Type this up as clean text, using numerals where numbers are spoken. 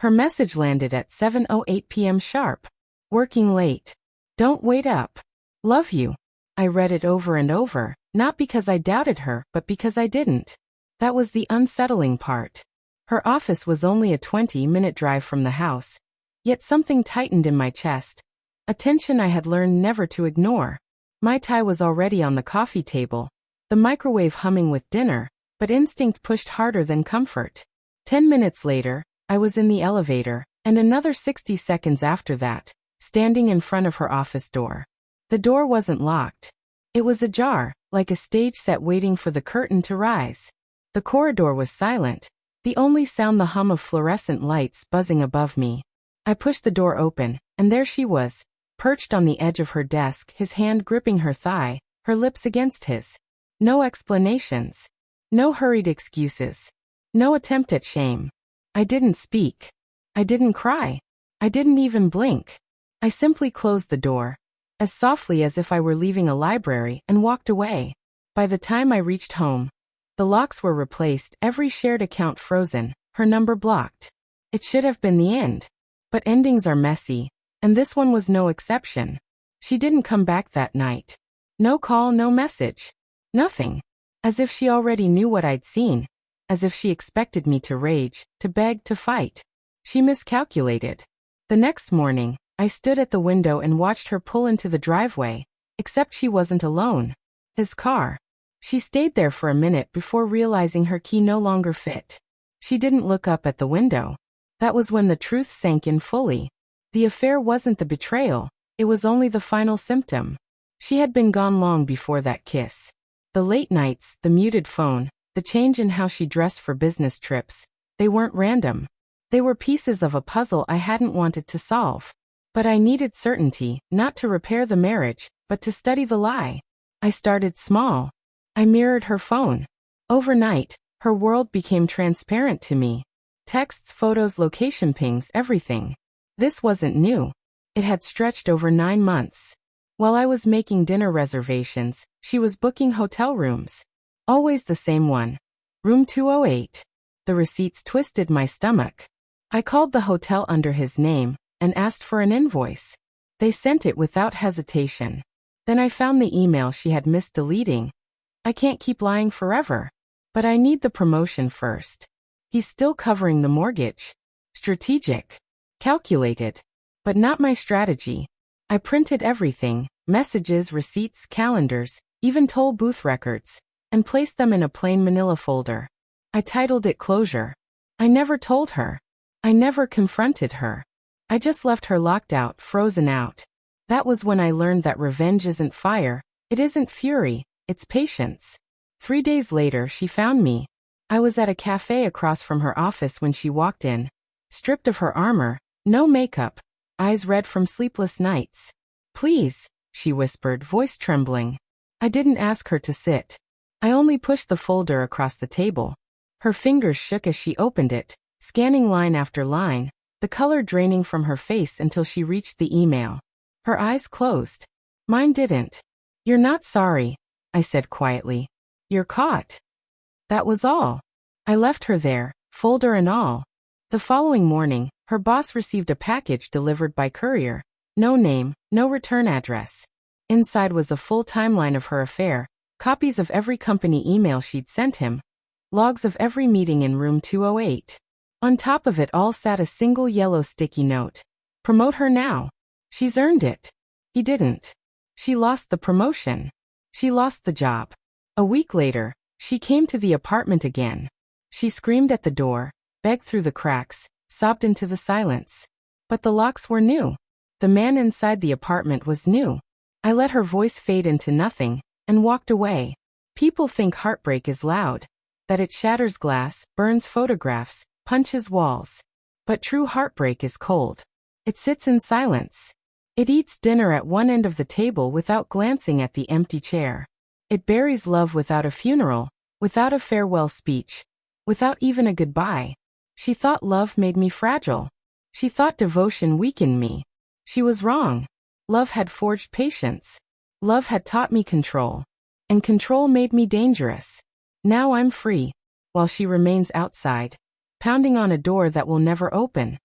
Her message landed at 7:08 p.m. sharp. Working late. Don't wait up. Love you. I read it over and over, not because I doubted her, but because I didn't. That was the unsettling part. Her office was only a 20-minute drive from the house, yet something tightened in my chest, a tension I had learned never to ignore. Mai Tai was already on the coffee table, the microwave humming with dinner, but instinct pushed harder than comfort. 10 minutes later, I was in the elevator, and another 60 seconds after that, standing in front of her office door. The door wasn't locked. It was ajar, like a stage set waiting for the curtain to rise. The corridor was silent, the only sound the hum of fluorescent lights buzzing above me. I pushed the door open, and there she was, perched on the edge of her desk, his hand gripping her thigh, her lips against his. No explanations. No hurried excuses. No attempt at shame. I didn't speak. I didn't cry. I didn't even blink. I simply closed the door, as softly as if I were leaving a library, and walked away. By the time I reached home, the locks were replaced, every shared account frozen, her number blocked. It should have been the end. But endings are messy, and this one was no exception. She didn't come back that night. No call, no message. Nothing. As if she already knew what I'd seen. As if she expected me to rage, to beg, to fight. She miscalculated. The next morning, I stood at the window and watched her pull into the driveway, except she wasn't alone. His car. She stayed there for a minute before realizing her key no longer fit. She didn't look up at the window. That was when the truth sank in fully. The affair wasn't the betrayal, it was only the final symptom. She had been gone long before that kiss. The late nights, the muted phone, the change in how she dressed for business trips, they weren't random. They were pieces of a puzzle I hadn't wanted to solve. But I needed certainty, not to repair the marriage, but to study the lie. I started small. I mirrored her phone. Overnight, her world became transparent to me. Texts, photos, location pings, everything. This wasn't new. It had stretched over 9 months. While I was making dinner reservations, she was booking hotel rooms. Always the same one. Room 208. The receipts twisted my stomach. I called the hotel under his name and asked for an invoice. They sent it without hesitation. Then I found the email she had missed deleting. I can't keep lying forever. But I need the promotion first. He's still covering the mortgage. Strategic. Calculated. But not my strategy. I printed everything, messages, receipts, calendars, even toll booth records, and placed them in a plain manila folder. I titled it Closure. I never told her. I never confronted her. I just left her locked out, frozen out. That was when I learned that revenge isn't fire, it isn't fury, it's patience. 3 days later she found me. I was at a cafe across from her office when she walked in. Stripped of her armor, no makeup, eyes red from sleepless nights. Please, she whispered, voice trembling. I didn't ask her to sit. I only pushed the folder across the table. Her fingers shook as she opened it, scanning line after line, the color draining from her face until she reached the email. Her eyes closed. Mine didn't. You're not sorry, I said quietly. You're caught. That was all. I left her there, folder and all. The following morning, her boss received a package delivered by courier. No name, no return address. Inside was a full timeline of her affair, copies of every company email she'd sent him, logs of every meeting in room 208. On top of it all sat a single yellow sticky note. Promote her now. She's earned it. He didn't. She lost the promotion. She lost the job. A week later, she came to the apartment again. She screamed at the door, begged through the cracks, sobbed into the silence. But the locks were new. The man inside the apartment was new. I let her voice fade into nothing, and walked away. People think heartbreak is loud, that it shatters glass, burns photographs, punches walls. But true heartbreak is cold. It sits in silence. It eats dinner at one end of the table without glancing at the empty chair. It buries love without a funeral, without a farewell speech, without even a goodbye. She thought love made me fragile. She thought devotion weakened me. She was wrong. Love had forged patience. Love had taught me control. And control made me dangerous. Now I'm free, while she remains outside, pounding on a door that will never open.